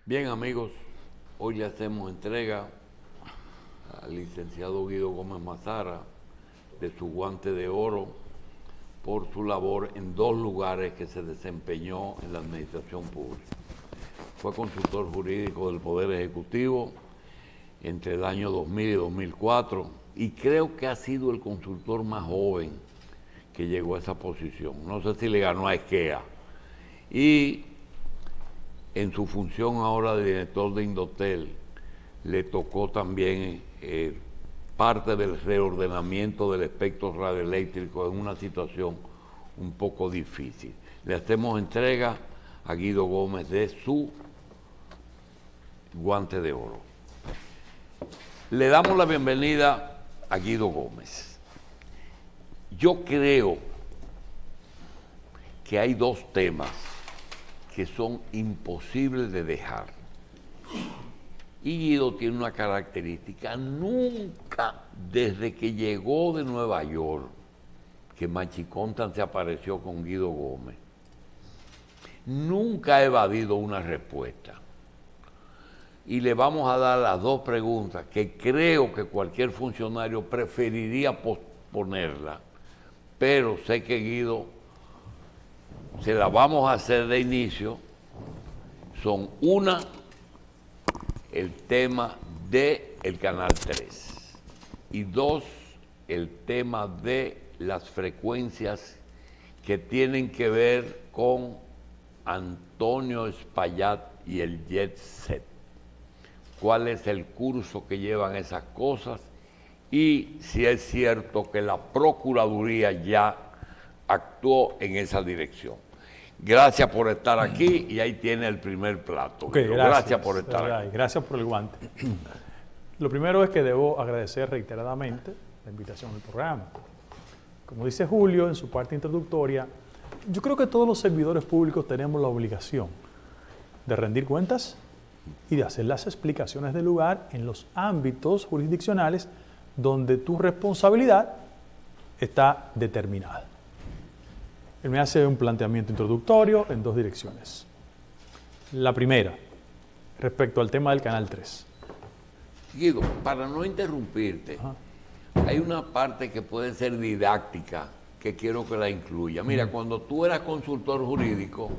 Bien, amigos, hoy le hacemos entrega al licenciado Guido Gómez Mazara de su guante de oro por su labor en dos lugares que se desempeñó en la administración pública. Fue consultor jurídico del Poder Ejecutivo entre el año 2000 y 2004 y creo que ha sido el consultor más joven que llegó a esa posición. No sé si le ganó a Esquea. Y en su función ahora de director de Indotel, le tocó también parte del reordenamiento del espectro radioeléctrico en una situación un poco difícil. Le hacemos entrega a Guido Gómez de su guante de oro. Le damos la bienvenida a Guido Gómez. Yo creo que hay dos temas que son imposibles de dejar. Y Guido tiene una característica: nunca, desde que llegó de Nueva York, que Machicontan se apareció con Guido Gómez, nunca ha evadido una respuesta. Y le vamos a dar las dos preguntas que creo que cualquier funcionario preferiría posponerla, pero sé que Guido se la vamos a hacer de inicio. Son una, el tema del Canal 3, y dos, el tema de las frecuencias que tienen que ver con Antonio Espaillat y el Jet Set. ¿Cuál es el curso que llevan esas cosas? Y si es cierto que la Procuraduría ya actuó en esa dirección. Gracias por estar aquí y ahí tiene el primer plato. Okay, gracias por estar aquí. Gracias por el guante. Lo primero es que debo agradecer reiteradamente la invitación al programa. Como dice Julio en su parte introductoria, yo creo que todos los servidores públicos tenemos la obligación de rendir cuentas y de hacer las explicaciones del lugar en los ámbitos jurisdiccionales donde tu responsabilidad está determinada. Él me hace un planteamiento introductorio en dos direcciones. La primera, respecto al tema del Canal 3. Guido, para no interrumpirte, hay una parte que puede ser didáctica que quiero que la incluya. Mira, cuando tú eras consultor jurídico,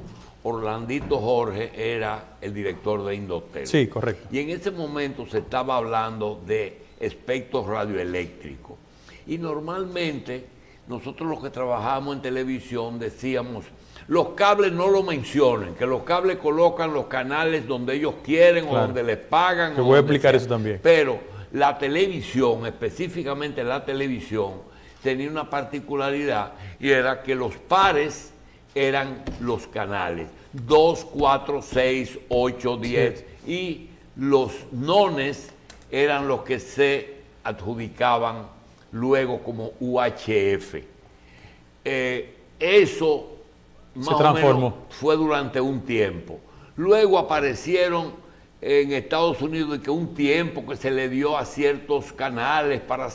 Orlandito Jorge era el director de Indotel. Sí, correcto. Y en ese momento se estaba hablando de espectro radioeléctrico. Y normalmente nosotros los que trabajamos en televisión decíamos: los cables no lo mencionen, que los cables colocan los canales donde ellos quieren, claro, o donde les pagan. Te voy a explicar eso también. Pero la televisión, específicamente la televisión, tenía una particularidad, y era que los pares eran los canales 2, 4, 6, 8, 10, sí, y los nones eran los que se adjudicaban luego como UHF. Eso más o menos fue durante un tiempo. Luego aparecieron en Estados Unidos que un tiempo que se le dio a ciertos canales para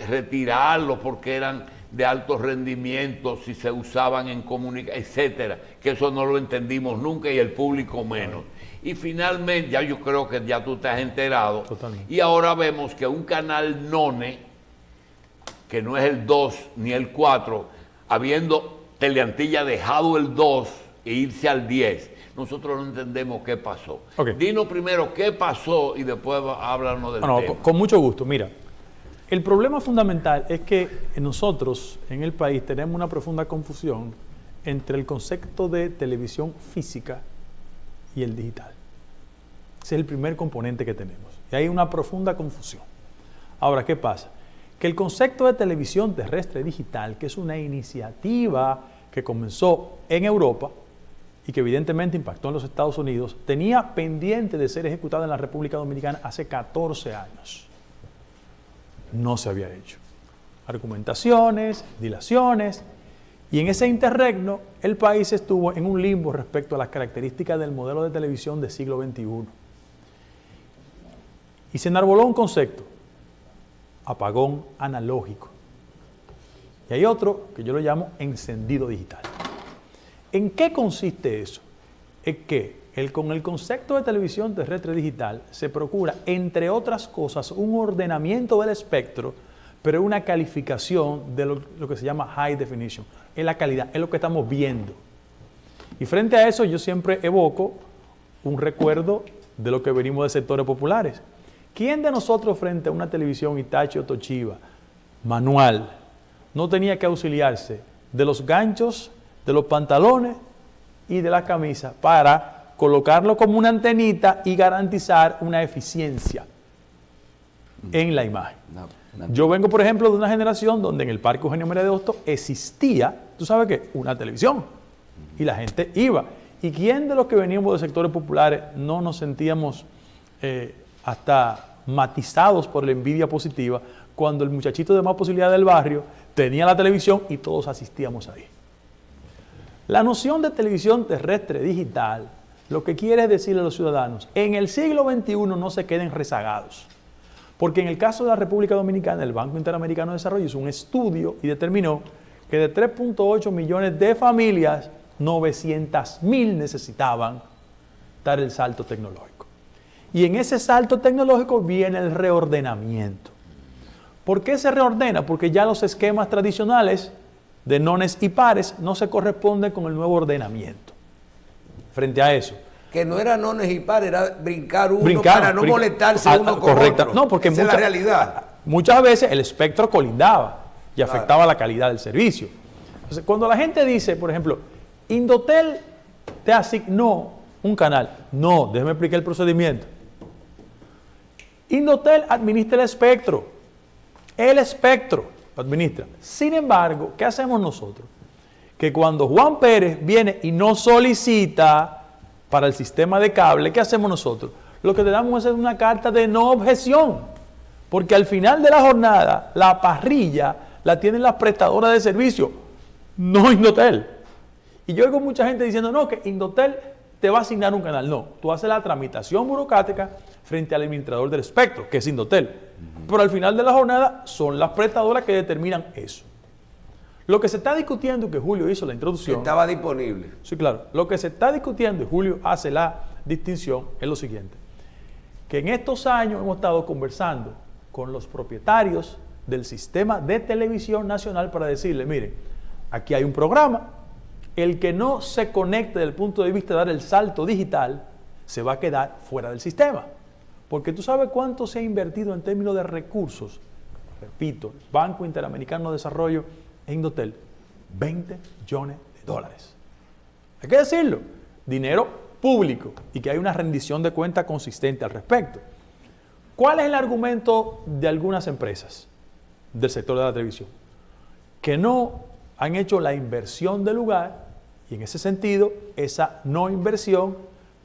retirarlos porque eran de altos rendimientos, si se usaban en comunicación, etcétera, que eso no lo entendimos nunca y el público menos. Y finalmente, ya yo creo que ya tú te has enterado. Totalmente. Y ahora vemos que un canal none, que no es el 2 ni el 4, habiendo Teleantilla dejado el 2 e irse al 10, nosotros no entendemos qué pasó. Okay. Dinos primero qué pasó y después háblanos del tema. Con mucho gusto. Mira, el problema fundamental es que nosotros en el país tenemos una profunda confusión entre el concepto de televisión física y el digital. Ese es el primer componente que tenemos. Y hay una profunda confusión. Ahora, ¿qué pasa? Que el concepto de televisión terrestre digital, que es una iniciativa que comenzó en Europa y que evidentemente impactó en los Estados Unidos, tenía pendiente de ser ejecutada en la República Dominicana hace 14 años. No se había hecho. Argumentaciones, dilaciones, y en ese interregno el país estuvo en un limbo respecto a las características del modelo de televisión del siglo XXI. Y se enarboló un concepto: apagón analógico. Y hay otro que yo lo llamo encendido digital. ¿En qué consiste eso? Es que Con el concepto de televisión terrestre digital se procura, entre otras cosas, un ordenamiento del espectro, pero una calificación de lo que se llama high definition. Es la calidad, es lo que estamos viendo. Y frente a eso yo siempre evoco un recuerdo de lo que venimos de sectores populares. ¿Quién de nosotros frente a una televisión Hitachi o Toshiba manual no tenía que auxiliarse de los ganchos, de los pantalones y de la camisa para colocarlo como una antenita y garantizar una eficiencia en la imagen? Yo vengo, por ejemplo, de una generación donde en el Parque Eugenio María de Hostos existía, ¿tú sabes qué? Una televisión. Y la gente iba. ¿Y quién de los que veníamos de sectores populares no nos sentíamos hasta matizados por la envidia positiva cuando el muchachito de más posibilidad del barrio tenía la televisión y todos asistíamos ahí? La noción de televisión terrestre digital lo que quiere es decirle a los ciudadanos, en el siglo XXI no se queden rezagados. Porque en el caso de la República Dominicana, el Banco Interamericano de Desarrollo hizo un estudio y determinó que de 3.8 millones de familias, 900,000 necesitaban dar el salto tecnológico. Y en ese salto tecnológico viene el reordenamiento. ¿Por qué se reordena? Porque ya los esquemas tradicionales de nones y pares no se corresponden con el nuevo ordenamiento. Frente a eso. Que no era nones y pares, era brincar uno para no molestarse uno con otro. No, porque esa es la realidad. Muchas veces el espectro colindaba y afectaba la calidad del servicio. Entonces, cuando la gente dice, por ejemplo, Indotel te asignó un canal. No, déjeme explicar el procedimiento. Indotel administra el espectro. El espectro lo administra. Sin embargo, ¿qué hacemos nosotros? Que cuando Juan Pérez viene y nos solicita para el sistema de cable, ¿qué hacemos nosotros? Lo que le damos es una carta de no objeción. Porque al final de la jornada, la parrilla la tienen las prestadoras de servicio, no Indotel. Y yo oigo mucha gente diciendo, no, que Indotel te va a asignar un canal. No, tú haces la tramitación burocrática frente al administrador del espectro, que es Indotel. Pero al final de la jornada son las prestadoras que determinan eso. Lo que se está discutiendo, que Julio hizo la introducción. Estaba disponible. Sí, claro. Lo que se está discutiendo, y Julio hace la distinción, es lo siguiente. Que en estos años hemos estado conversando con los propietarios del sistema de televisión nacional para decirle, miren, aquí hay un programa, el que no se conecte desde el punto de vista de dar el salto digital, se va a quedar fuera del sistema. Porque tú sabes cuánto se ha invertido en términos de recursos. Repito, el Banco Interamericano de Desarrollo e Indotel, $20 billones. Hay que decirlo, dinero público y que hay una rendición de cuenta consistente al respecto. ¿Cuál es el argumento de algunas empresas del sector de la televisión? Que no han hecho la inversión del lugar y en ese sentido esa no inversión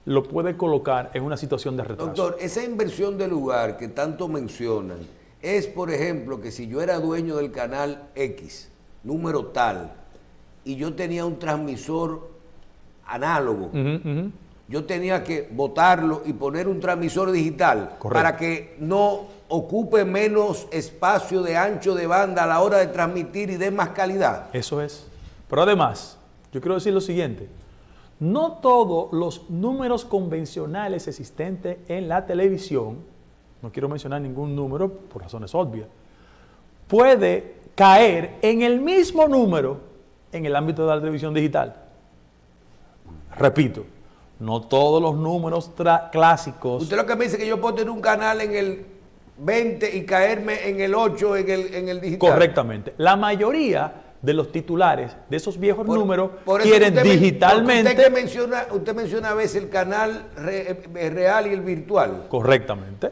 lo puede colocar en una situación de retraso. Doctor, esa inversión del lugar que tanto mencionan es, por ejemplo, que si yo era dueño del canal X, número tal, y yo tenía un transmisor análogo, yo tenía que botarlo y poner un transmisor digital. Correcto. Para que no ocupe menos espacio de ancho de banda a la hora de transmitir y dé más calidad. Eso es. Pero además, yo quiero decir lo siguiente. No todos los números convencionales existentes en la televisión, no quiero mencionar ningún número por razones obvias, puede caer en el mismo número en el ámbito de la televisión digital. Repito, no todos los números clásicos. Usted lo que me dice es que yo puedo tener un canal en el 20 y caerme en el 8 en el digital. Correctamente. La mayoría de los titulares de esos viejos números quieren digitalmente. Usted menciona a veces el canal real y el virtual. Correctamente.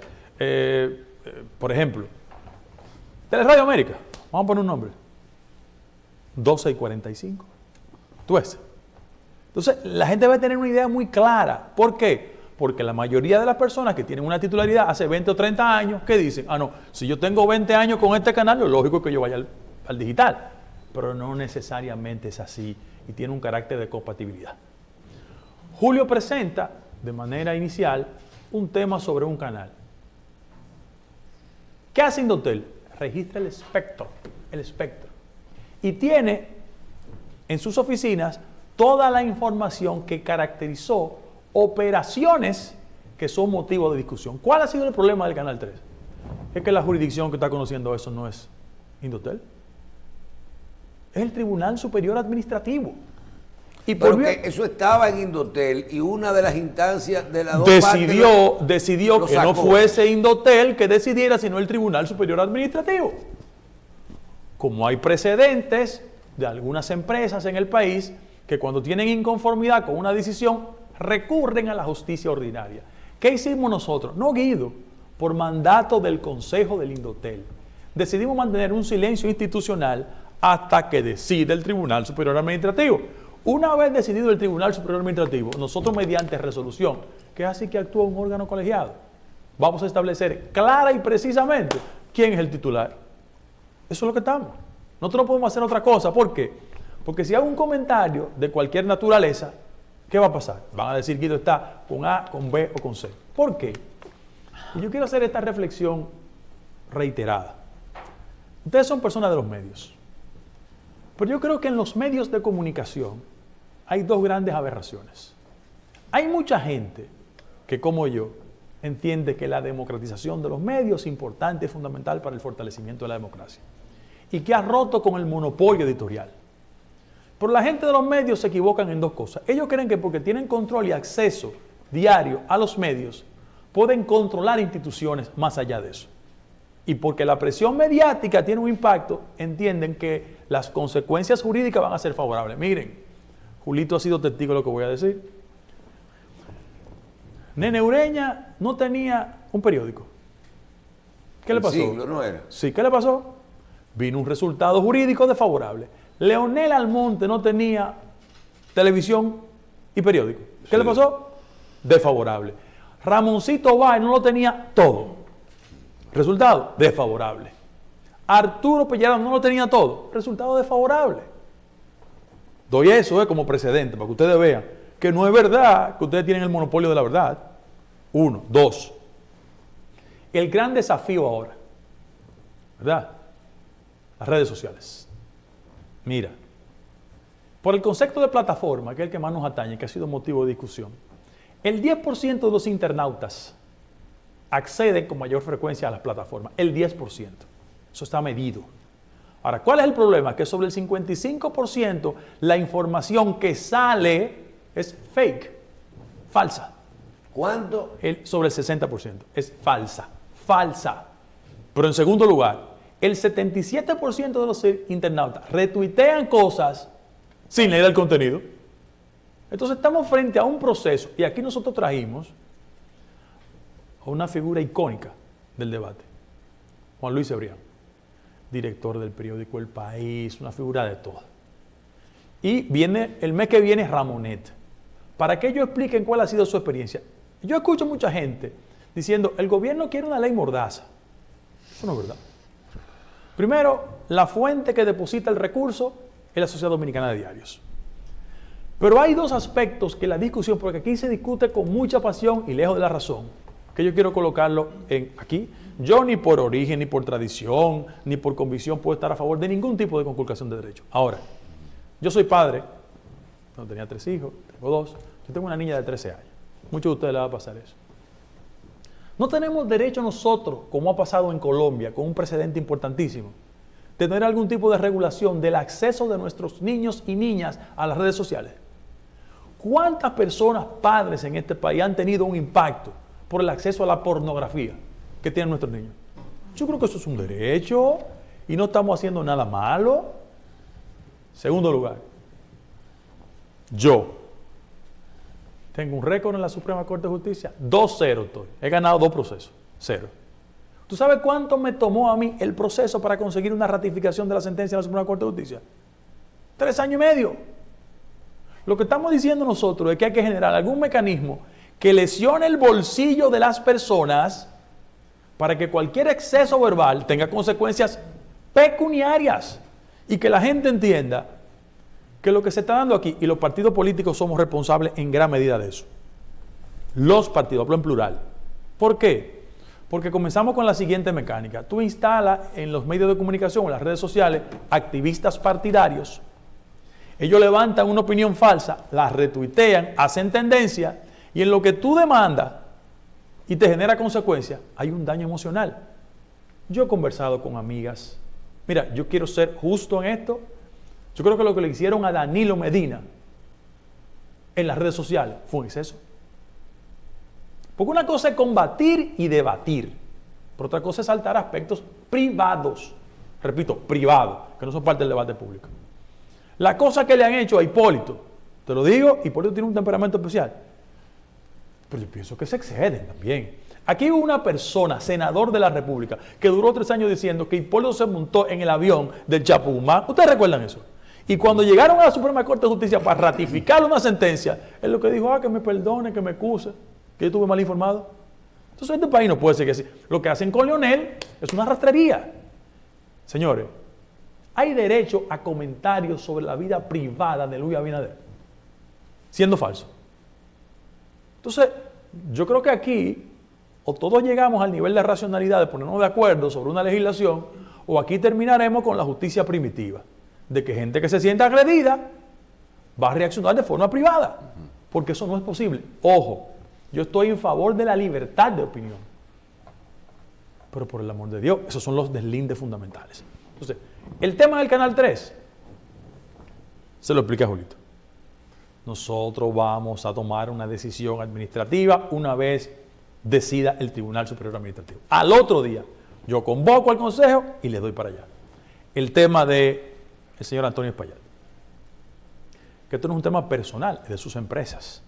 Por ejemplo, Teleradio América, vamos a poner un nombre, 12 y 45. ¿Tú ves? Entonces, la gente va a tener una idea muy clara. ¿Por qué? Porque la mayoría de las personas que tienen una titularidad hace 20 o 30 años, que dicen, no, si yo tengo 20 años con este canal, lo lógico es que yo vaya al digital. Pero no necesariamente es así y tiene un carácter de compatibilidad. Julio presenta de manera inicial un tema sobre un canal. ¿Qué hace Indotel? Registra el espectro. Y tiene en sus oficinas toda la información que caracterizó operaciones que son motivo de discusión. ¿Cuál ha sido el problema del Canal 3? Es que la jurisdicción que está conociendo eso no es Indotel, es el Tribunal Superior Administrativo. Y Pero que eso estaba en Indotel y una de las instancias de las dos decidió que no fuese Indotel que decidiera, sino el Tribunal Superior Administrativo. Como hay precedentes de algunas empresas en el país que cuando tienen inconformidad con una decisión recurren a la justicia ordinaria. ¿Qué hicimos nosotros? No, Guido, por mandato del Consejo del Indotel. Decidimos mantener un silencio institucional hasta que decide el Tribunal Superior Administrativo. Una vez decidido el Tribunal Superior Administrativo, nosotros mediante resolución, que es así que actúa un órgano colegiado, vamos a establecer clara y precisamente quién es el titular. Eso es lo que estamos. Nosotros no podemos hacer otra cosa. ¿Por qué? Porque si hago un comentario de cualquier naturaleza, ¿qué va a pasar? Van a decir que Guido está con A, con B o con C. ¿Por qué? Y yo quiero hacer esta reflexión reiterada. Ustedes son personas de los medios. Pero yo creo que en los medios de comunicación hay dos grandes aberraciones. Hay mucha gente que, como yo, entiende que la democratización de los medios es importante y fundamental para el fortalecimiento de la democracia. Y que ha roto con el monopolio editorial. Pero la gente de los medios se equivocan en dos cosas. Ellos creen que porque tienen control y acceso diario a los medios, pueden controlar instituciones más allá de eso. Y porque la presión mediática tiene un impacto, entienden que las consecuencias jurídicas van a ser favorables. Miren, Julito ha sido testigo de lo que voy a decir. Nene Ureña no tenía un periódico. ¿Qué le pasó? Siglo no era. Sí, ¿qué le pasó? Vino un resultado jurídico desfavorable. Leonel Almonte no tenía televisión y periódico. ¿Qué le pasó? Desfavorable. Ramoncito Báez no lo tenía todo. Resultado, desfavorable. Arturo Pellerano no lo tenía todo. Resultado desfavorable. Doy eso como precedente para que ustedes vean que no es verdad que ustedes tienen el monopolio de la verdad. Uno. Dos. El gran desafío ahora, ¿verdad? Las redes sociales. Mira, por el concepto de plataforma, que es el que más nos atañe, que ha sido motivo de discusión, el 10% de los internautas acceden con mayor frecuencia a las plataformas. El 10%. Eso está medido. Ahora, ¿cuál es el problema? Que sobre el 55% la información que sale es fake, falsa. ¿Cuánto? Sobre el 60%. Es falsa. Falsa. Pero en segundo lugar, el 77% de los internautas retuitean cosas sin leer el contenido. Entonces estamos frente a un proceso, y aquí nosotros trajimos a una figura icónica del debate, Juan Luis Cebrián, director del periódico El País, una figura de todas. Y viene el mes que viene Ramonet, para que ellos expliquen cuál ha sido su experiencia. Yo escucho mucha gente diciendo, el gobierno quiere una ley mordaza. Eso no es verdad. Primero, la fuente que deposita el recurso es la Sociedad Dominicana de Diarios. Pero hay dos aspectos que la discusión, porque aquí se discute con mucha pasión y lejos de la razón, que yo quiero colocarlo aquí. Yo ni por origen, ni por tradición, ni por convicción puedo estar a favor de ningún tipo de conculcación de derechos. Ahora, yo soy padre, no tenía 3 hijos, tengo 2, yo tengo una niña de 13 años. Muchos de ustedes les va a pasar eso. No tenemos derecho nosotros, como ha pasado en Colombia, con un precedente importantísimo, de tener algún tipo de regulación del acceso de nuestros niños y niñas a las redes sociales. ¿Cuántas personas, padres en este país, han tenido un impacto por el acceso a la pornografía que tienen nuestros niños? Yo creo que eso es un derecho y no estamos haciendo nada malo. Segundo lugar, yo tengo un récord en la Suprema Corte de Justicia, 2-0 estoy. He ganado 2 procesos, 0. ¿Tú sabes cuánto me tomó a mí el proceso para conseguir una ratificación de la sentencia de la Suprema Corte de Justicia? 3 años y medio. Lo que estamos diciendo nosotros es que hay que generar algún mecanismo que lesione el bolsillo de las personas para que cualquier exceso verbal tenga consecuencias pecuniarias y que la gente entienda que lo que se está dando aquí, y los partidos políticos somos responsables en gran medida de eso. Los partidos, hablo en plural. ¿Por qué? Porque comenzamos con la siguiente mecánica. Tú instalas en los medios de comunicación, en las redes sociales, activistas partidarios. Ellos levantan una opinión falsa, la retuitean, hacen tendencia, Y en lo que tú demandas y te genera consecuencias, hay un daño emocional. Yo he conversado con amigas. Mira, yo quiero ser justo en esto. Yo creo que lo que le hicieron a Danilo Medina en las redes sociales fue un exceso. Porque una cosa es combatir y debatir, pero otra cosa es saltar aspectos privados. Repito, privados, que no son parte del debate público. La cosa que le han hecho a Hipólito, te lo digo, Hipólito tiene un temperamento especial, pero yo pienso que se exceden también. Aquí hubo una persona, senador de la República, que duró 3 años diciendo que Hipólito se montó en el avión del Chapo Guzmán. ¿Ustedes recuerdan eso? Y cuando llegaron a la Suprema Corte de Justicia para ratificar una sentencia, él lo que dijo, que me perdone, que me excuse, que yo estuve mal informado. Entonces este país no puede ser que así. Lo que hacen con Leonel es una rastrería. Señores, hay derecho a comentarios sobre la vida privada de Luis Abinader, siendo falso. Entonces, yo creo que aquí, o todos llegamos al nivel de racionalidad de ponernos de acuerdo sobre una legislación, o aquí terminaremos con la justicia primitiva, de que gente que se sienta agredida va a reaccionar de forma privada, porque eso no es posible. Ojo, yo estoy en favor de la libertad de opinión, pero por el amor de Dios, esos son los deslindes fundamentales. Entonces, el tema del Canal 3, se lo explica Julito. Nosotros vamos a tomar una decisión administrativa una vez decida el Tribunal Superior Administrativo. Al otro día, yo convoco al Consejo y le doy para allá. El tema del señor Antonio Espaillat, que esto no es un tema personal, es de sus empresas.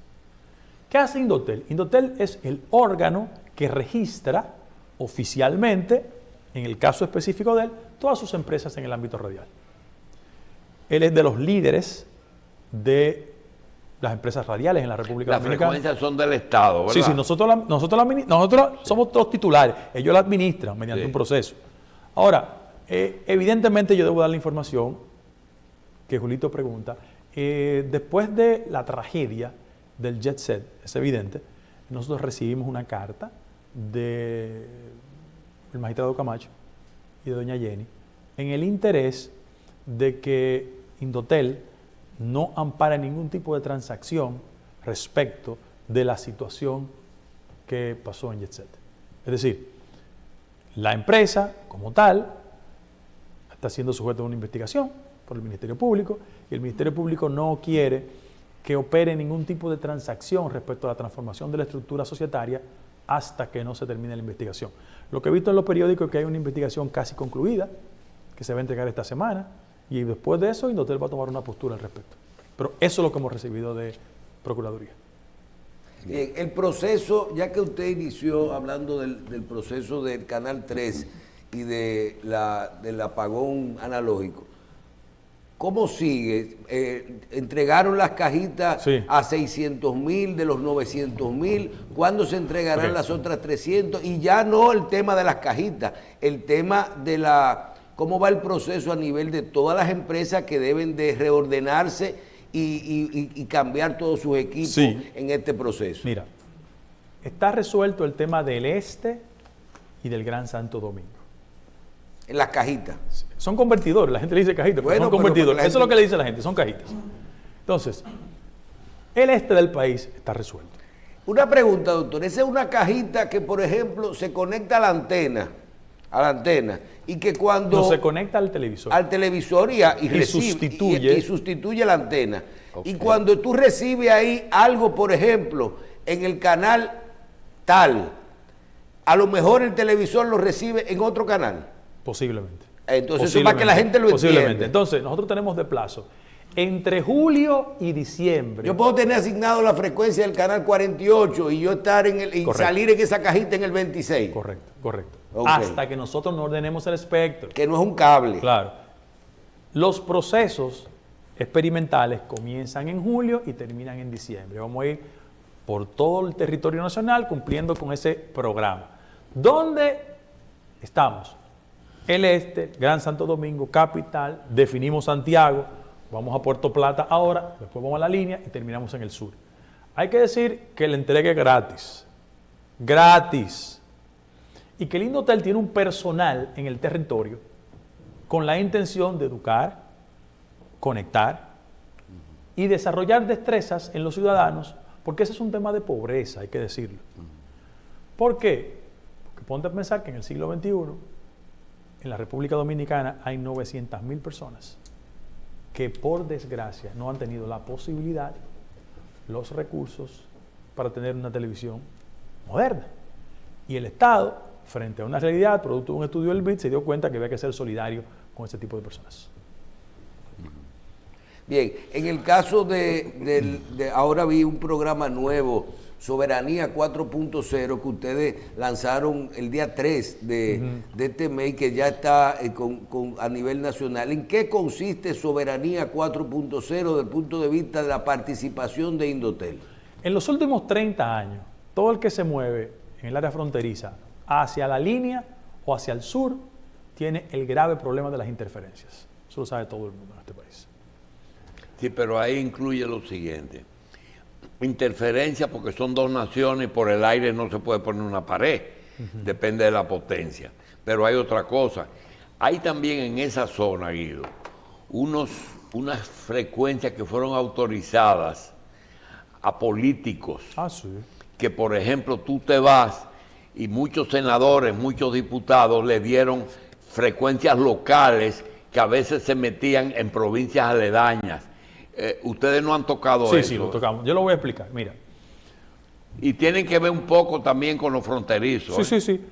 ¿Qué hace Indotel? Indotel es el órgano que registra oficialmente, en el caso específico de él, todas sus empresas en el ámbito radial. Él es de los líderes de las empresas radiales en la República Dominicana. Las frecuencias son del Estado, ¿verdad? Sí, sí, nosotros somos todos titulares, ellos la administran mediante un proceso. Ahora, evidentemente yo debo dar la información que Julito pregunta. Después de la tragedia del Jet Set, es evidente, nosotros recibimos una carta del magistrado Camacho y de doña Jenny en el interés de que Indotel no ampara ningún tipo de transacción respecto de la situación que pasó en Jet Set. Es decir, la empresa como tal está siendo sujeta a una investigación por el Ministerio Público y el Ministerio Público no quiere que opere ningún tipo de transacción respecto a la transformación de la estructura societaria hasta que no se termine la investigación. Lo que he visto en los periódicos es que hay una investigación casi concluida, que se va a entregar esta semana, y después de eso Indotel va a tomar una postura al respecto. Pero eso es lo que hemos recibido de Procuraduría. Bien, el proceso, ya que usted inició hablando del proceso del Canal 3 y del apagón analógico, ¿cómo sigue? ¿Entregaron las cajitas a 600,000 de los 900,000? ¿Cuándo se entregarán las otras 300? Y ya no el tema de las cajitas, el tema de cómo va el proceso a nivel de todas las empresas que deben de reordenarse y cambiar todos sus equipos en este proceso. Mira, está resuelto el tema del Este y del Gran Santo Domingo. En las cajitas. Son convertidores, la gente le dice cajitas, pero son convertidores. Eso es lo que le dice la gente, son cajitas. Entonces, el este del país está resuelto. Una pregunta, doctor. Esa es una cajita que, por ejemplo, se conecta a la antena, y que cuando... No, se conecta al televisor. Al televisor y recibe, sustituye la antena. Okay. Y cuando tú recibes ahí algo, por ejemplo, en el canal tal, a lo mejor el televisor lo recibe en otro canal. Posiblemente. Entonces eso es para que la gente lo entienda. Entonces, nosotros tenemos de plazo entre julio y diciembre. Yo puedo tener asignado la frecuencia del canal 48 y yo estar y salir en esa cajita en el 26. Correcto. Okay. Hasta que nosotros no ordenemos el espectro. Que no es un cable. Claro. Los procesos experimentales comienzan en julio y terminan en diciembre. Vamos a ir por todo el territorio nacional cumpliendo con ese programa. ¿Dónde estamos? El Este, Gran Santo Domingo, capital, definimos Santiago, vamos a Puerto Plata ahora, después vamos a la línea y terminamos en el sur. Hay que decir que la entrega es gratis, y que el Indotel tiene un personal en el territorio con la intención de educar, conectar y desarrollar destrezas en los ciudadanos Porque ese es un tema de pobreza, hay que decirlo. ¿Por qué? Porque ponte a pensar que en el siglo XXI, en la República Dominicana, hay 900.000 personas que por desgracia no han tenido la posibilidad, los recursos para tener una televisión moderna. Y el Estado, frente a una realidad, producto de un estudio del BID, se dio cuenta que había que ser solidario con ese tipo de personas. Bien, en el caso de ahora vi un programa nuevo, Soberanía 4.0, que ustedes lanzaron el día 3 de este mes, que ya está a nivel nacional. ¿En qué consiste Soberanía 4.0 desde el punto de vista de la participación de Indotel? En los últimos 30 años, todo el que se mueve en el área fronteriza hacia la línea o hacia el sur tiene el grave problema de las interferencias. Eso lo sabe todo el mundo en este país. Sí, pero ahí incluye lo siguiente. Interferencia porque son dos naciones y por el aire no se puede poner una pared. Depende de la potencia. Pero hay otra cosa. Hay también en esa zona, Guido, unas frecuencias que fueron autorizadas a políticos. Ah, sí. Que, por ejemplo, tú te vas y muchos senadores, muchos diputados le dieron frecuencias locales que a veces se metían en provincias aledañas. Ustedes no han tocado eso. Sí, sí, lo tocamos. Yo lo voy a explicar, mira. Y tienen que ver un poco también con los fronterizos. Sí, sí, sí.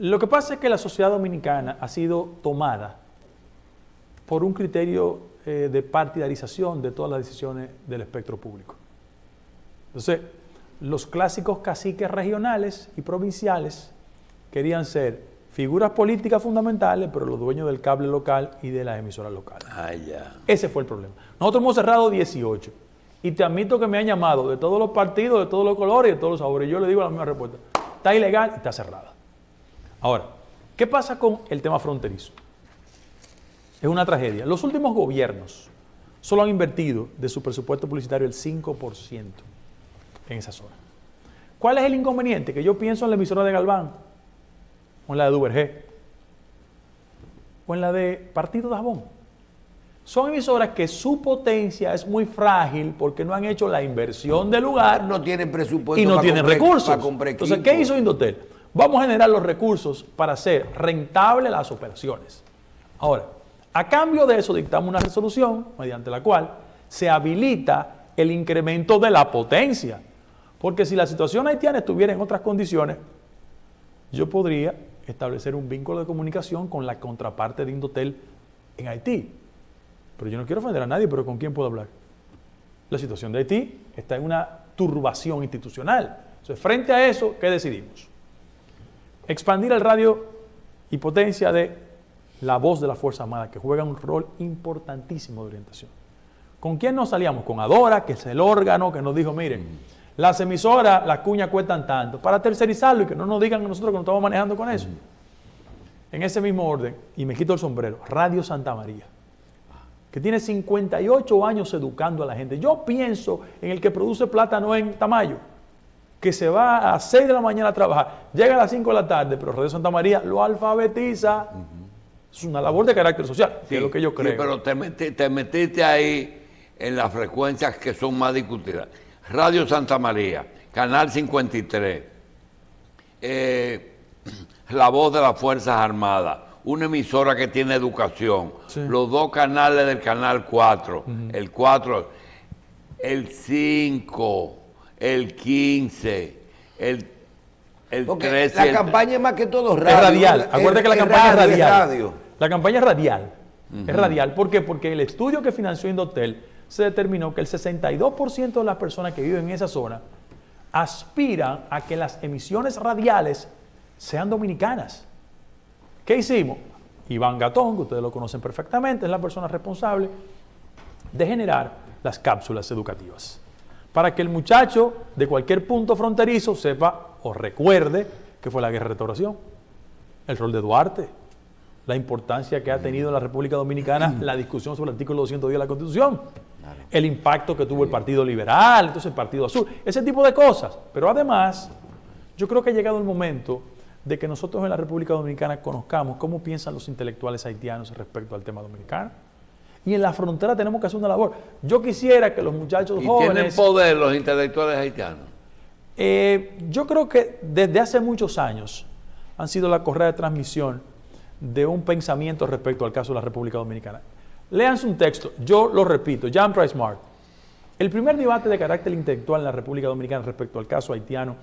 Lo que pasa es que la sociedad dominicana ha sido tomada por un criterio de partidarización de todas las decisiones del espectro público. Entonces, los clásicos caciques regionales y provinciales querían ser figuras políticas fundamentales, pero los dueños del cable local y de las emisoras locales. Ah, ya. Ese fue el problema. Nosotros hemos cerrado 18. Y te admito que me han llamado de todos los partidos, de todos los colores y de todos los sabores. Y yo le digo la misma respuesta. Está ilegal y está cerrada. Ahora, ¿qué pasa con el tema fronterizo? Es una tragedia. Los últimos gobiernos solo han invertido de su presupuesto publicitario el 5% en esa zona. ¿Cuál es el inconveniente? Que yo pienso en la emisora de Galván, o en la de Duvergé, o en la de Partido de Jabón. Son emisoras que su potencia es muy frágil porque no han hecho la inversión del lugar. No tienen presupuesto y no tienen recursos. Entonces, ¿qué hizo Indotel? Vamos a generar los recursos para hacer rentables las operaciones. Ahora, a cambio de eso dictamos una resolución mediante la cual se habilita el incremento de la potencia. Porque si la situación haitiana estuviera en otras condiciones, yo podría establecer un vínculo de comunicación con la contraparte de Indotel en Haití. Pero yo no quiero ofender a nadie, pero ¿con quién puedo hablar? La situación de Haití está en una turbación institucional. Entonces, frente a eso, ¿qué decidimos? Expandir el radio y potencia de la voz de la Fuerza Armada, que juega un rol importantísimo de orientación. ¿Con quién nos salíamos? Con Adora, que es el órgano que nos dijo, miren, las emisoras, las cuñas cuestan tanto, para tercerizarlo y que no nos digan a nosotros que nos estamos manejando con eso. En ese mismo orden, y me quito el sombrero, Radio Santa María, que tiene 58 años educando a la gente. Yo pienso en el que produce plátano en Tamayo, que se va a las 6 de la mañana a trabajar, llega a las 5 de la tarde, pero Radio Santa María lo alfabetiza. Es una labor de carácter social, que es lo que yo creo. Sí, pero te metiste ahí en las frecuencias que son más discutidas. Radio Santa María, Canal 53, La Voz de las Fuerzas Armadas, una emisora que tiene educación, los dos canales del Canal 4, el 4, el 5, el 15, el 13. La campaña es más que todo radio. Es radial. Acuérdate que la campaña es radial. Radio. La campaña es radial. Es radial. ¿Por qué? Porque el estudio que financió Indotel se determinó que el 62% de las personas que viven en esa zona aspiran a que las emisiones radiales sean dominicanas. ¿Qué hicimos? Iván Gatón, que ustedes lo conocen perfectamente, es la persona responsable de generar las cápsulas educativas. Para que el muchacho de cualquier punto fronterizo sepa o recuerde que fue la guerra de restauración, el rol de Duarte, la importancia que ha tenido en la República Dominicana la discusión sobre el artículo 210 de la Constitución, el impacto que tuvo el Partido Liberal, entonces el Partido Azul, ese tipo de cosas. Pero además, yo creo que ha llegado el momento de que nosotros en la República Dominicana conozcamos cómo piensan los intelectuales haitianos respecto al tema dominicano. Y en la frontera tenemos que hacer una labor. Yo quisiera que los muchachos ¿Y jóvenes... tienen poder los intelectuales haitianos? Yo creo que desde hace muchos años han sido la correa de transmisión de un pensamiento respecto al caso de la República Dominicana. Léanse un texto, yo lo repito, Jan Price Smart. El primer debate de carácter intelectual en la República Dominicana respecto al caso haitiano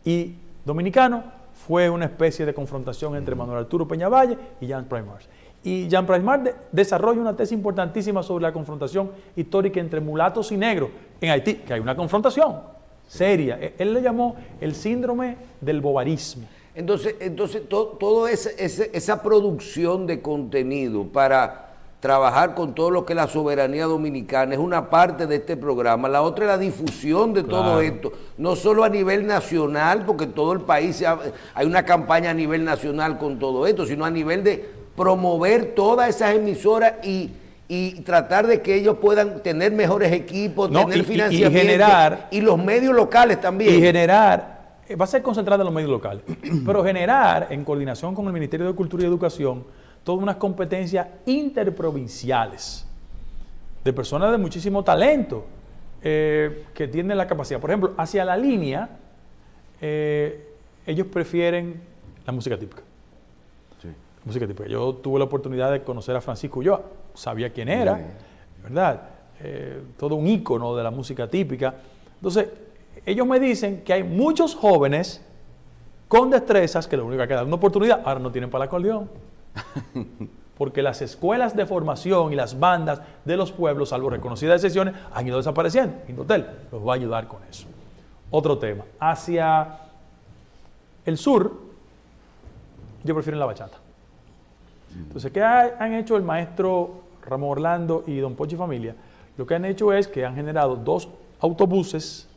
y dominicano fue una especie de confrontación entre Manuel Arturo Peñavalle y Jan Price Smart. Y Jan Price Smart desarrolla una tesis importantísima sobre la confrontación histórica entre mulatos y negros en Haití, que hay una confrontación seria. Él le llamó el síndrome del bovarismo. Entonces toda esa producción de contenido para trabajar con todo lo que es la soberanía dominicana es una parte de este programa. La otra es la difusión de todo esto, no solo a nivel nacional, porque todo el país hay una campaña a nivel nacional con todo esto, sino a nivel de promover todas esas emisoras y tratar de que ellos puedan tener mejores equipos, tener financiamiento y generar, y los medios locales también. Y generar, va a ser concentrado en los medios locales, pero generar en coordinación con el Ministerio de Cultura y Educación todas unas competencias interprovinciales de personas de muchísimo talento que tienen la capacidad. Por ejemplo, hacia la línea, ellos prefieren la música típica. Música típica. Yo tuve la oportunidad de conocer a Francisco Ulloa, sabía quién era, ¿verdad? Todo un ícono de la música típica. Entonces, ellos me dicen que hay muchos jóvenes con destrezas que lo único que hay que dar una oportunidad, ahora no tienen para el acordeón. Porque las escuelas de formación y las bandas de los pueblos, salvo reconocidas excepciones, han ido desapareciendo. Indotel los va a ayudar con eso. Otro tema. Hacia el sur, yo prefiero la bachata. Entonces, ¿qué han hecho el maestro Ramón Orlando y don Pochi Familia? Lo que han hecho es que han generado 2 autobuses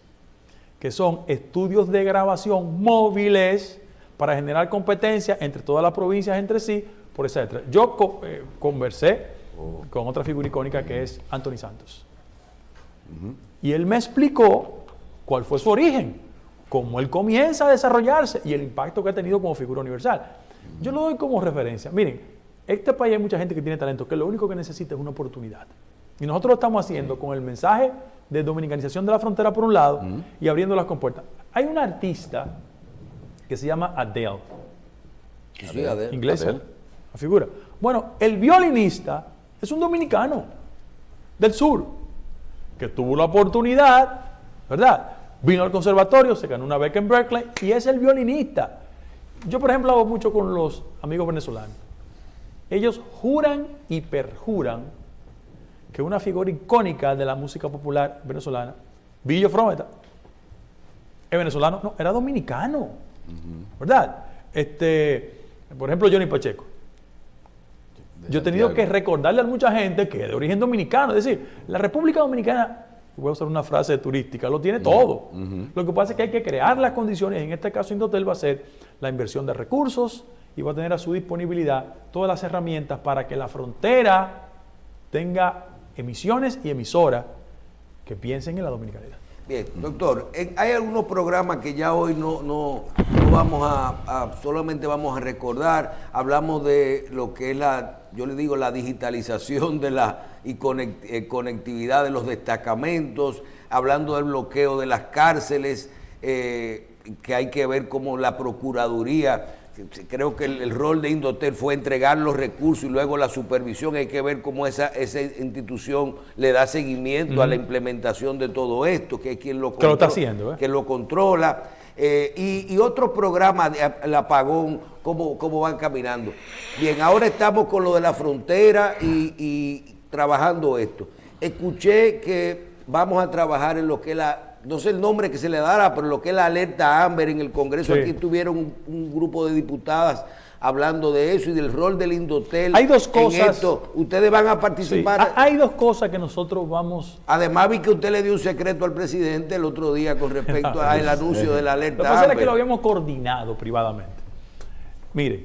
que son estudios de grabación móviles para generar competencia entre todas las provincias entre sí, por etcétera. Yo conversé con otra figura icónica que es Anthony Santos. Y él me explicó cuál fue su origen, cómo él comienza a desarrollarse y el impacto que ha tenido como figura universal. Yo lo doy como referencia. Miren, este país hay mucha gente que tiene talento, que lo único que necesita es una oportunidad. Y nosotros lo estamos haciendo con el mensaje de dominicanización de la frontera por un lado y abriendo las compuertas. Hay una artista que se llama Adele. Sí, Adele. Inglesa, la figura. Bueno, el violinista es un dominicano del sur que tuvo la oportunidad, ¿verdad? Vino al conservatorio, se ganó una beca en Berkeley y es el violinista. Yo, por ejemplo, hago mucho con los amigos venezolanos. Ellos juran y perjuran que una figura icónica de la música popular venezolana, Billo Frometa, es venezolano, no, era dominicano, ¿verdad? Por ejemplo, Johnny Pacheco. Yo he tenido que recordarle a mucha gente que es de origen dominicano. Es decir, la República Dominicana, voy a usar una frase turística, lo tiene todo. Lo que pasa es que hay que crear las condiciones. En este caso, Indotel va a ser la inversión de recursos y va a tener a su disponibilidad todas las herramientas para que la frontera tenga emisiones y emisoras que piensen en la dominicanidad. Bien, doctor, hay algunos programas que ya hoy no vamos solamente vamos a recordar. Hablamos de lo que es yo le digo, la digitalización de y conectividad de los destacamentos, hablando del bloqueo de las cárceles, que hay que ver cómo la Procuraduría, creo que el rol de Indotel fue entregar los recursos y luego la supervisión. Hay que ver cómo esa institución le da seguimiento a la implementación de todo esto, que es quien lo controla, que lo está haciendo, que lo controla. Y otros programas, el apagón, cómo van caminando. Bien, ahora estamos con lo de la frontera y trabajando esto. Escuché que vamos a trabajar en lo que es no sé el nombre que se le dará, pero lo que es la alerta Amber en el Congreso. Sí. Aquí tuvieron un grupo de diputadas hablando de eso y del rol del Indotel. Hay 2 cosas. En esto. Ustedes van a participar. Sí. Hay 2 cosas que nosotros vamos. Además, vi que usted le dio un secreto al presidente el otro día con respecto al anuncio de la alerta Amber. Lo que pasa es que lo habíamos coordinado privadamente. Mire,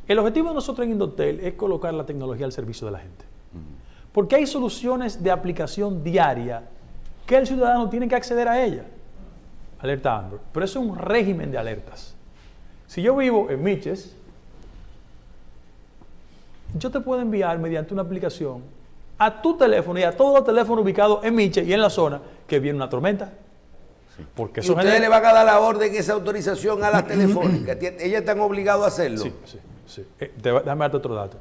el objetivo de nosotros en Indotel es colocar la tecnología al servicio de la gente. Porque hay soluciones de aplicación diaria que el ciudadano tiene que acceder a ella. Alerta Amber. Pero eso es un régimen de alertas. Si yo vivo en Miches yo te puedo enviar mediante una aplicación a tu teléfono y a todos los teléfonos ubicados en Miche y en la zona que viene una tormenta. Porque ¿Y eso ustedes genera... le van a dar la orden, esa autorización a las telefónicas? ¿Ellas están obligadas a hacerlo? Sí. Déjame darte otro dato.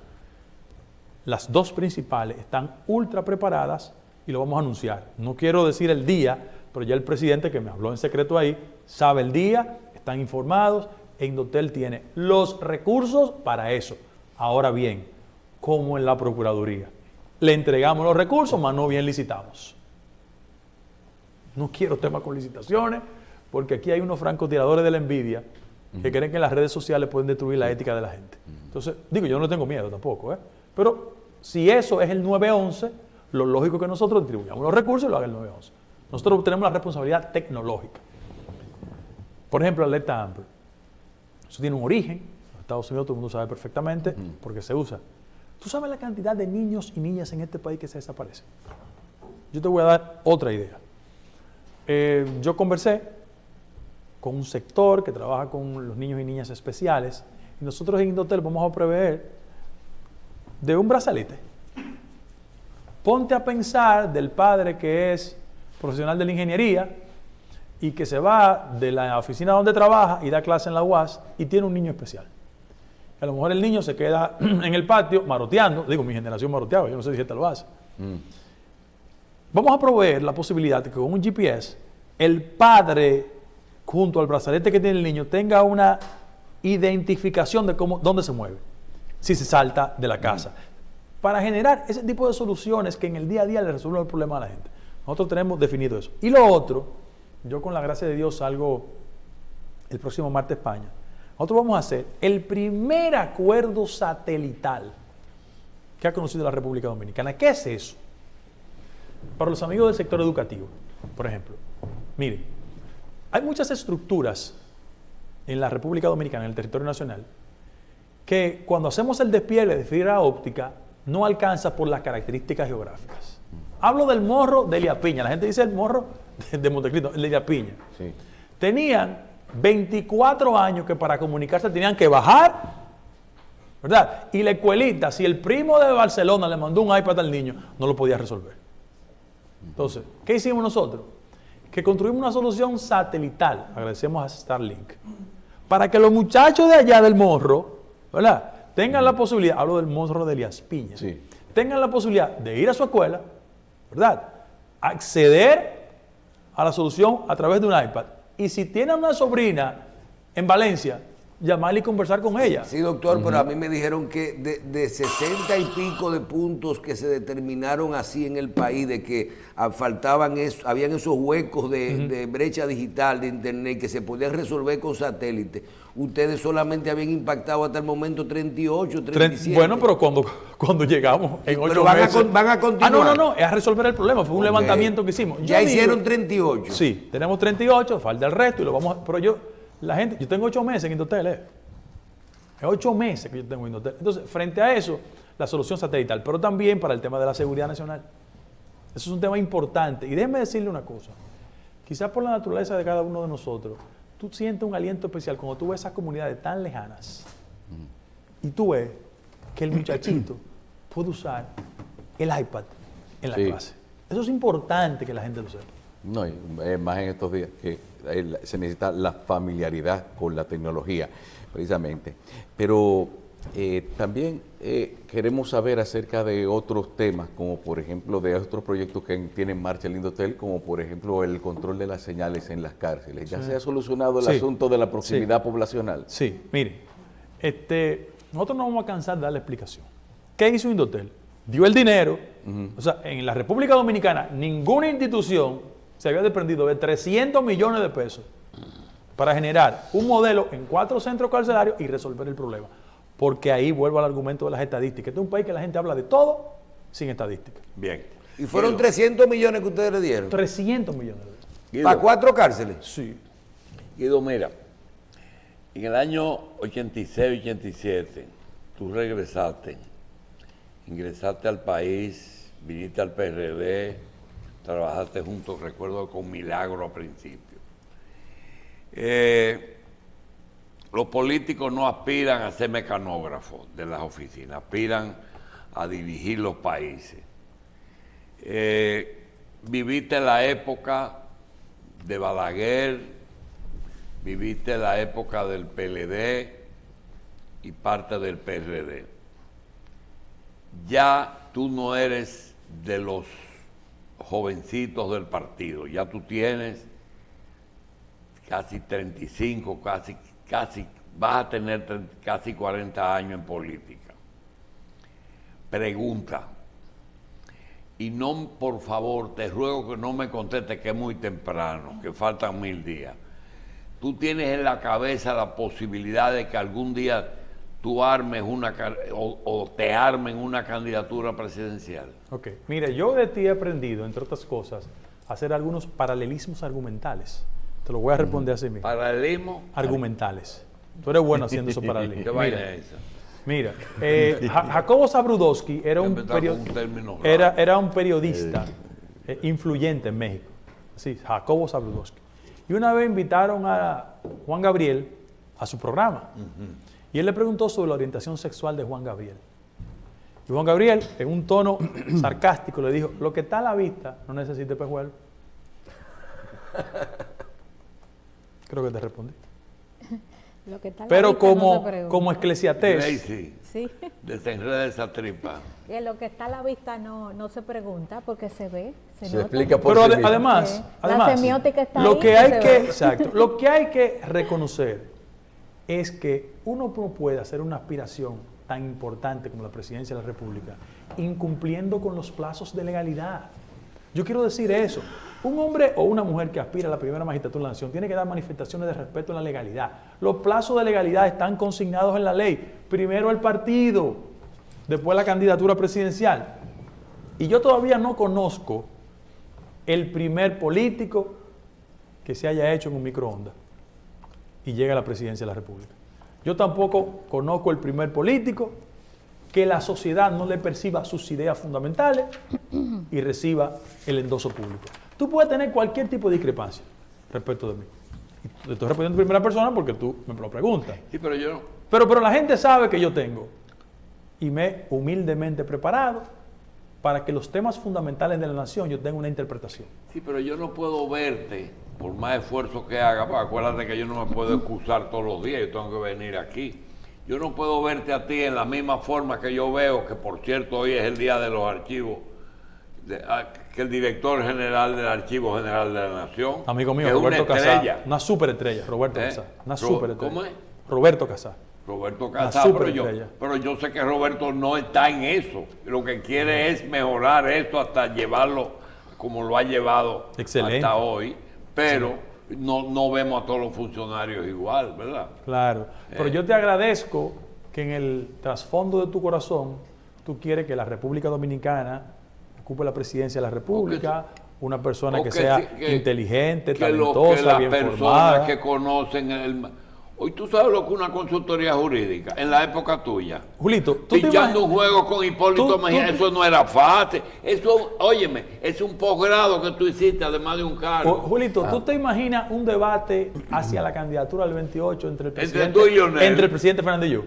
Las dos principales están ultra preparadas y lo vamos a anunciar. No quiero decir el día, pero ya el presidente que me habló en secreto ahí sabe el día, están informados e Indotel tiene los recursos para eso. Ahora bien, como en la Procuraduría, le entregamos los recursos, mas no bien licitamos. No quiero temas con licitaciones, porque aquí hay unos francotiradores de la envidia que creen que las redes sociales pueden destruir la ética de la gente. Entonces, digo, yo no tengo miedo tampoco, pero si eso es el 911, lo lógico es que nosotros distribuyamos los recursos y lo haga el 911. Nosotros tenemos la responsabilidad tecnológica. Por ejemplo, la alerta Amber. Eso tiene un origen. En Estados Unidos todo el mundo sabe perfectamente porque se usa. ¿Tú sabes la cantidad de niños y niñas en este país que se desaparecen? Yo te voy a dar otra idea. Yo conversé con un sector que trabaja con los niños y niñas especiales y nosotros en Indotel vamos a prever de un brazalete. Ponte a pensar del padre que es profesional de la ingeniería y que se va de la oficina donde trabaja y da clase en la UAS y tiene un niño especial. A lo mejor el niño se queda en el patio maroteando, digo, mi generación maroteaba, yo no sé si esta lo hace. Vamos a proveer la posibilidad de que con un GPS el padre, junto al brazalete que tiene el niño, tenga una identificación de dónde se mueve, si se salta de la casa, para generar ese tipo de soluciones que en el día a día le resuelven el problema a la gente. Nosotros tenemos definido eso. Y lo otro, yo con la gracia de Dios salgo el próximo martes a España. Nosotros vamos a hacer el primer acuerdo satelital que ha conocido la República Dominicana. ¿Qué es eso? Para los amigos del sector educativo, por ejemplo, miren, hay muchas estructuras en la República Dominicana, en el territorio nacional, que cuando hacemos el despliegue de fibra óptica no alcanza por las características geográficas. Hablo del morro de Elías Piña. La gente dice el morro de Montecristo, el de Elías Piña. Sí. Tenían 24 años que para comunicarse tenían que bajar, ¿verdad? Y la escuelita, si el primo de Barcelona le mandó un iPad al niño, no lo podía resolver. Entonces, ¿qué hicimos nosotros? Que construimos una solución satelital, agradecemos a Starlink, para que los muchachos de allá del morro, ¿verdad?, tengan la posibilidad, hablo del morro de Elías Piña, tengan la posibilidad de ir a su escuela, ¿verdad?, acceder a la solución a través de un iPad. Y si tienen una sobrina en Valencia, llamarle y conversar con ella. Sí, doctor, pero a mí me dijeron que de 60 y pico de puntos que se determinaron así en el país, de que habían esos huecos de brecha digital, de internet, que se podían resolver con satélite. Ustedes solamente habían impactado hasta el momento 38, 37. Bueno, pero cuando llegamos en 8 meses... van a continuar. No, es a resolver el problema. Fue un levantamiento que hicimos. Ya hicieron 38. Sí, tenemos 38, falta el resto y lo vamos a... Pero yo tengo 8 meses en Indotel, Es 8 meses que yo tengo en Indotel. Entonces, frente a eso, la solución satelital, pero también para el tema de la seguridad nacional. Eso es un tema importante. Y déjeme decirle una cosa. Quizás por la naturaleza de cada uno de nosotros, tú sientes un aliento especial cuando tú ves esas comunidades tan lejanas y tú ves que el muchachito puede usar el iPad en la clase. Eso es importante que la gente lo sepa. No, y más en estos días que se necesita la familiaridad con la tecnología, precisamente. Pero también queremos saber acerca de otros temas, como por ejemplo de otros proyectos que tiene en marcha el Indotel, como por ejemplo el control de las señales en las cárceles. ¿Ya se ha solucionado el asunto de la proximidad poblacional? Sí, mire, nosotros no vamos a cansar de dar la explicación. ¿Qué hizo Indotel? Dio el dinero. O sea, en la República Dominicana ninguna institución se había desprendido de 300 millones de pesos para generar un modelo en 4 centros carcelarios y resolver el problema. Porque ahí vuelvo al argumento de las estadísticas. Este es un país que la gente habla de todo sin estadísticas. Bien. ¿Y fueron 300 millones que ustedes le dieron? 300 millones de pesos. ¿Para 4 cárceles? Sí. Guido, mira, en el año 86-87, tú ingresaste al país, viniste al PRD, trabajaste juntos, recuerdo, con Milagro al principio. los políticos no aspiran a ser mecanógrafos de las oficinas, aspiran a dirigir los países. Viviste la época de Balaguer, viviste la época del PLD y parte del PRD. Ya tú no eres de los jovencitos del partido, ya tú tienes casi 35, casi vas a tener casi 40 años en política. Pregunta, y no, por favor, te ruego que no me contestes que es muy temprano, que faltan 1000 días. Tú tienes en la cabeza la posibilidad de que algún día tú armes o te armen una candidatura presidencial. Ok, mire, yo de ti he aprendido, entre otras cosas, a hacer algunos paralelismos argumentales. Te lo voy a responder así mismo. ¿Paralelismo? Argumentales. Tú eres bueno haciendo esos paralelismos. ¿Qué vaina es esa? Mira, Jacobo Zabludovsky era un periodista influyente en México. Sí, Jacobo Zabludovsky. Y una vez invitaron a Juan Gabriel a su programa. Y él le preguntó sobre la orientación sexual de Juan Gabriel. Y Juan Gabriel, en un tono sarcástico, le dijo, lo que está a la vista no necesita espejuelo. Creo que te respondí. Lo que está a la Pero vista no se pregunta. como Eclesiastés, Gracie, Sí. desenreda esa tripa. Que lo que está a la vista no se pregunta porque se ve, se Se nota. explica por pero sí mismo. además, La semiótica está lo ahí, que que hay se que, ve. exacto, lo que hay que reconocer es que uno no puede hacer una aspiración tan importante como la presidencia de la República incumpliendo con los plazos de legalidad. Yo quiero decir eso. Un hombre o una mujer que aspira a la primera magistratura de la nación tiene que dar manifestaciones de respeto a la legalidad. Los plazos de legalidad están consignados en la ley. Primero el partido, después la candidatura presidencial. Y yo todavía no conozco el primer político que se haya hecho en un microondas y llega a la presidencia de la República. Yo tampoco conozco el primer político que la sociedad no le perciba sus ideas fundamentales y reciba el endoso público. Tú puedes tener cualquier tipo de discrepancia respecto de mí. Y te estoy respondiendo en primera persona porque tú me lo preguntas. Sí, pero yo no. Pero la gente sabe que yo tengo y me he humildemente preparado para que los temas fundamentales de la nación yo tenga una interpretación. Sí, pero yo no puedo verte, por más esfuerzo que haga, porque acuérdate que yo no me puedo excusar todos los días, yo tengo que venir aquí. Yo no puedo verte a ti en la misma forma que yo veo, que por cierto hoy es el día de los archivos, que el director general del Archivo General de la Nación. Amigo mío, que Roberto es una Casá, estrella. una superestrella, Roberto Casá, una superestrella. ¿Cómo es? Roberto Casá. Roberto Una Casá, superestrella. pero yo sé que Roberto no está en eso. Lo que quiere es mejorar esto hasta llevarlo como lo ha llevado Excelente. hasta hoy, pero no vemos a todos los funcionarios igual, ¿verdad? Claro, pero yo te agradezco que en el trasfondo de tu corazón tú quieres que la República Dominicana ocupe la presidencia de la República, una persona que sea inteligente, que talentosa, las bien personas formada. que conocen hoy tú sabes lo que es una consultoría jurídica en la época tuya. Julito, tú te Pinchando imaginas- un juego con Hipólito Mejía, eso no era fácil. Eso, óyeme, es un posgrado que tú hiciste además de un cargo. Julito, ¿tú te imaginas un debate hacia la candidatura del 28 entre el Entre presidente, tú y Leonel. entre el presidente Fernández y yo?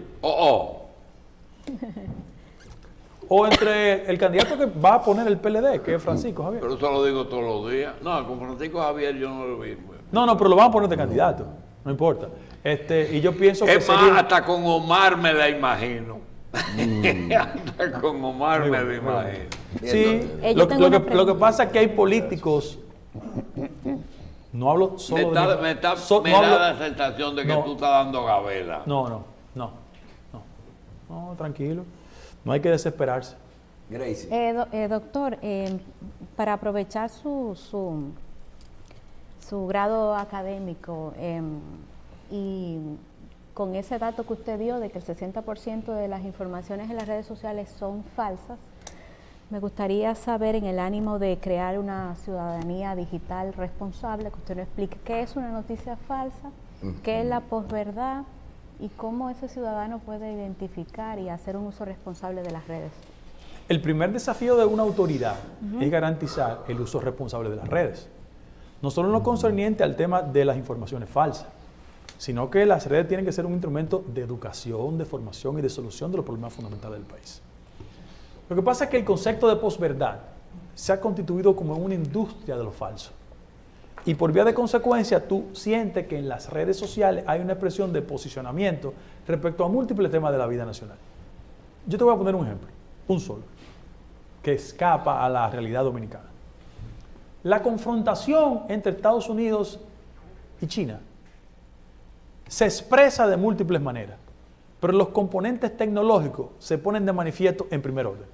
O entre el candidato que va a poner el PLD, que es Francisco Javier. Pero eso lo digo todos los días. No, con Francisco Javier yo no lo vi. No, pero lo van a poner de candidato, no importa. Y yo pienso que Es más, sería- hasta con Omar me la imagino. Hasta con Omar me la imagino. Sí, yo lo tengo una que pregunta. pasa es que hay políticos, no hablo solo Me de da, mi- me da- so- me no da hablo- la sensación de que no. tú estás dando gabela. no, tranquilo, no hay que desesperarse. Gracie. Doctor, para aprovechar su grado académico y con ese dato que usted dio de que el 60% de las informaciones en las redes sociales son falsas, me gustaría saber, en el ánimo de crear una ciudadanía digital responsable, que usted nos explique qué es una noticia falsa, qué es la posverdad y cómo ese ciudadano puede identificar y hacer un uso responsable de las redes. El primer desafío de una autoridad es garantizar el uso responsable de las redes. No solo en lo concerniente al tema de las informaciones falsas, sino que las redes tienen que ser un instrumento de educación, de formación y de solución de los problemas fundamentales del país. Lo que pasa es que el concepto de posverdad se ha constituido como una industria de lo falso. Y por vía de consecuencia, tú sientes que en las redes sociales hay una expresión de posicionamiento respecto a múltiples temas de la vida nacional. Yo te voy a poner un ejemplo, un solo, que escapa a la realidad dominicana. La confrontación entre Estados Unidos y China se expresa de múltiples maneras, pero los componentes tecnológicos se ponen de manifiesto en primer orden.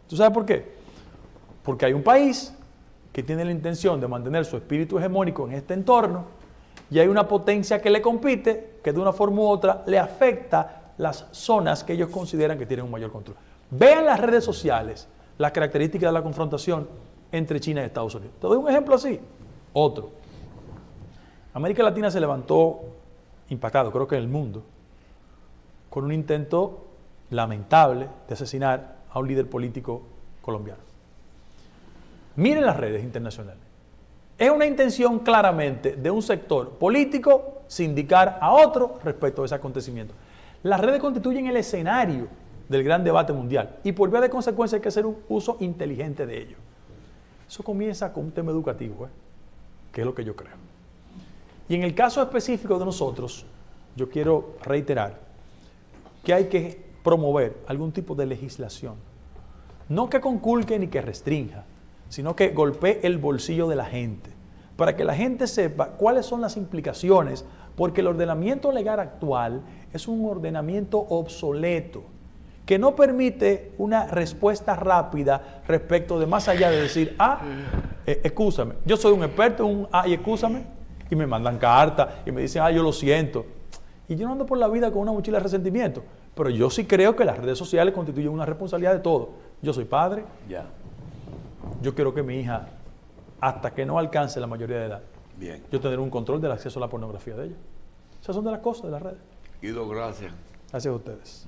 ¿Tú sabes por qué? Porque hay un país que tiene la intención de mantener su espíritu hegemónico en este entorno y hay una potencia que le compite que de una forma u otra le afecta las zonas que ellos consideran que tienen un mayor control. Vean las redes sociales las características de la confrontación entre China y Estados Unidos. Te doy un ejemplo así. Otro. América Latina se levantó impactado, creo que en el mundo, con un intento lamentable de asesinar a un líder político colombiano. Miren las redes internacionales. Es una intención claramente de un sector político sindicar a otro respecto a ese acontecimiento. Las redes constituyen el escenario del gran debate mundial y por vía de consecuencia hay que hacer un uso inteligente de ello. Eso comienza con un tema educativo, que es lo que yo creo. Y en el caso específico de nosotros, yo quiero reiterar que hay que promover algún tipo de legislación, no que conculque ni que restrinja, sino que golpee el bolsillo de la gente, para que la gente sepa cuáles son las implicaciones, porque el ordenamiento legal actual es un ordenamiento obsoleto, que no permite una respuesta rápida respecto de más allá de decir, excúsame, yo soy un experto en y excúsame, y me mandan cartas y me dicen, yo lo siento. Y yo no ando por la vida con una mochila de resentimiento, pero yo sí creo que las redes sociales constituyen una responsabilidad de todo. Yo soy padre, yo quiero que mi hija, hasta que no alcance la mayoría de edad, yo tener un control del acceso a la pornografía de ella. Esas son de las cosas de las redes. Guido, gracias. Gracias a ustedes.